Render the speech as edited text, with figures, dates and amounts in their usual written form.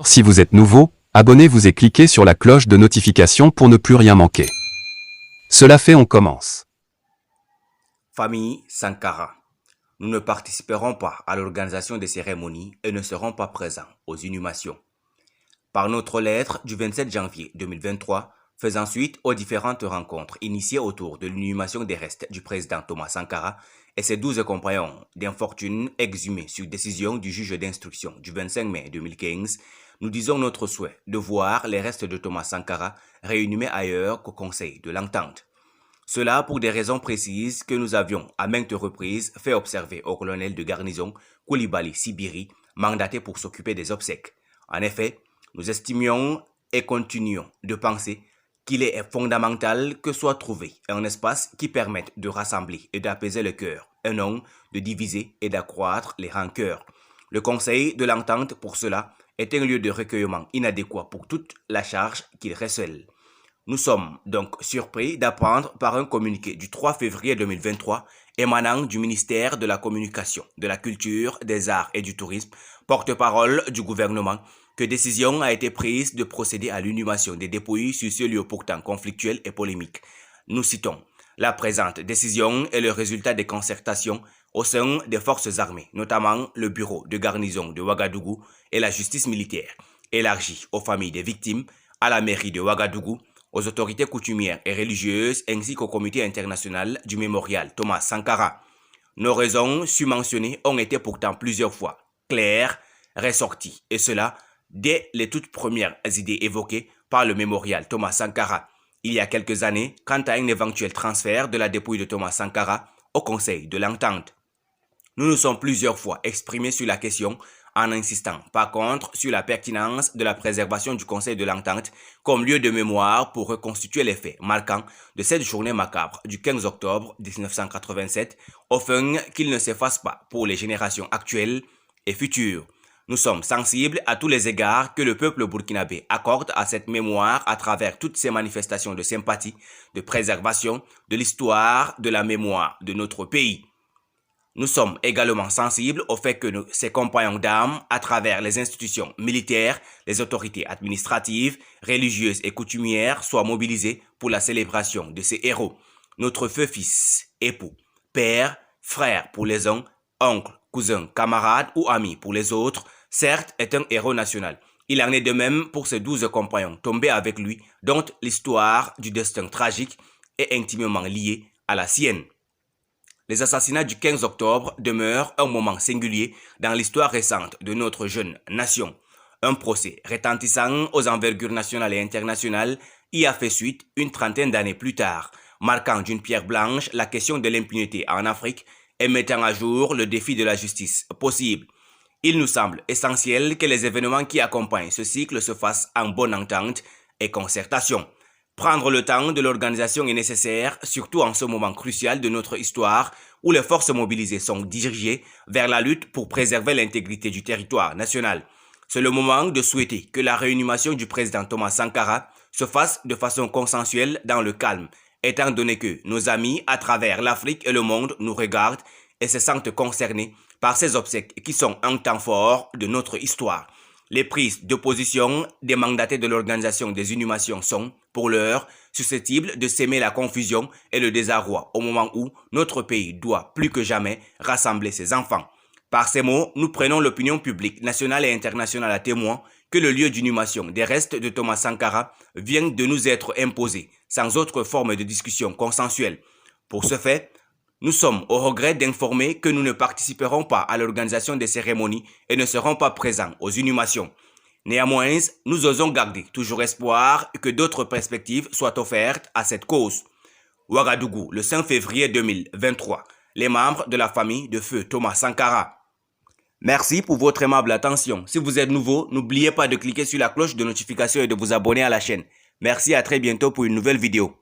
Si vous êtes nouveau, abonnez-vous et cliquez sur la cloche de notification pour ne plus rien manquer. Cela fait, on commence. Famille Sankara. Nous ne participerons pas à l'organisation des cérémonies et ne serons pas présents aux inhumations. Par notre lettre du 27 janvier 2023, faisant suite aux différentes rencontres initiées autour de l'inhumation des restes du président Thomas Sankara et ses 12 compagnons d'infortune exhumés sur décision du juge d'instruction du 25 mai 2015, nous disons notre souhait de voir les restes de Thomas Sankara réinhumés ailleurs qu'au Conseil de l'Entente. Cela pour des raisons précises que nous avions à maintes reprises fait observer au colonel de garnison Koulibaly Sibiri, mandaté pour s'occuper des obsèques. En effet, nous estimions et continuons de penser qu'il est fondamental que soit trouvé un espace qui permette de rassembler et d'apaiser le cœur, et non de diviser et d'accroître les rancœurs. Le Conseil de l'Entente, pour cela, est un lieu de recueillement inadéquat pour toute la charge qu'il recèle. Nous sommes donc surpris d'apprendre par un communiqué du 3 février 2023 émanant du ministère de la Communication, de la Culture, des Arts et du Tourisme, porte-parole du gouvernement, que décision a été prise de procéder à l'inhumation des dépouilles sur ce lieu pourtant conflictuel et polémique. Nous citons: la présente décision est le résultat des concertations au sein des forces armées, notamment le bureau de garnison de Ouagadougou et la justice militaire, élargie aux familles des victimes, à la mairie de Ouagadougou, aux autorités coutumières et religieuses ainsi qu'au comité international du mémorial Thomas Sankara. Nos raisons submentionnées ont été pourtant plusieurs fois claires, ressorties, et cela dès les toutes premières idées évoquées par le mémorial Thomas Sankara il y a quelques années quant à un éventuel transfert de la dépouille de Thomas Sankara au Conseil de l'Entente. Nous nous sommes plusieurs fois exprimés sur la question en insistant par contre sur la pertinence de la préservation du Conseil de l'Entente comme lieu de mémoire pour reconstituer les faits marquants de cette journée macabre du 15 octobre 1987 afin qu'il ne s'efface pas pour les générations actuelles et futures. Nous sommes sensibles à tous les égards que le peuple burkinabé accorde à cette mémoire à travers toutes ces manifestations de sympathie, de préservation de l'histoire de la mémoire de notre pays. Nous sommes également sensibles au fait que ces compagnons d'armes, à travers les institutions militaires, les autorités administratives, religieuses et coutumières, soient mobilisés pour la célébration de ces héros. Notre feu fils, époux, père, frère pour les uns, oncle, cousin, camarade ou ami pour les autres, certes est un héros national. Il en est de même pour ses 12 compagnons tombés avec lui, dont l'histoire du destin tragique est intimement liée à la sienne. Les assassinats du 15 octobre demeurent un moment singulier dans l'histoire récente de notre jeune nation. Un procès retentissant aux envergures nationales et internationales y a fait suite une trentaine d'années plus tard, marquant d'une pierre blanche la question de l'impunité en Afrique et mettant à jour le défi de la justice possible. Il nous semble essentiel que les événements qui accompagnent ce cycle se fassent en bonne entente et concertation. Prendre le temps de l'organisation est nécessaire, surtout en ce moment crucial de notre histoire où les forces mobilisées sont dirigées vers la lutte pour préserver l'intégrité du territoire national. C'est le moment de souhaiter que la réinhumation du président Thomas Sankara se fasse de façon consensuelle dans le calme, étant donné que nos amis à travers l'Afrique et le monde nous regardent et se sentent concernés par ces obsèques qui sont un temps fort de notre histoire. Les prises de position des mandatés de l'organisation des inhumations sont, pour l'heure, susceptibles de s'aimer la confusion et le désarroi au moment où notre pays doit plus que jamais rassembler ses enfants. Par ces mots, nous prenons l'opinion publique nationale et internationale à témoin que le lieu d'inhumation des restes de Thomas Sankara vient de nous être imposé sans autre forme de discussion consensuelle. Pour ce fait, nous sommes au regret d'informer que nous ne participerons pas à l'organisation des cérémonies et ne serons pas présents aux inhumations. Néanmoins, nous osons garder toujours espoir que d'autres perspectives soient offertes à cette cause. Ouagadougou, le 5 février 2023. Les membres de la famille de feu Thomas Sankara. Merci pour votre aimable attention. Si vous êtes nouveau, n'oubliez pas de cliquer sur la cloche de notification et de vous abonner à la chaîne. Merci, à très bientôt pour une nouvelle vidéo.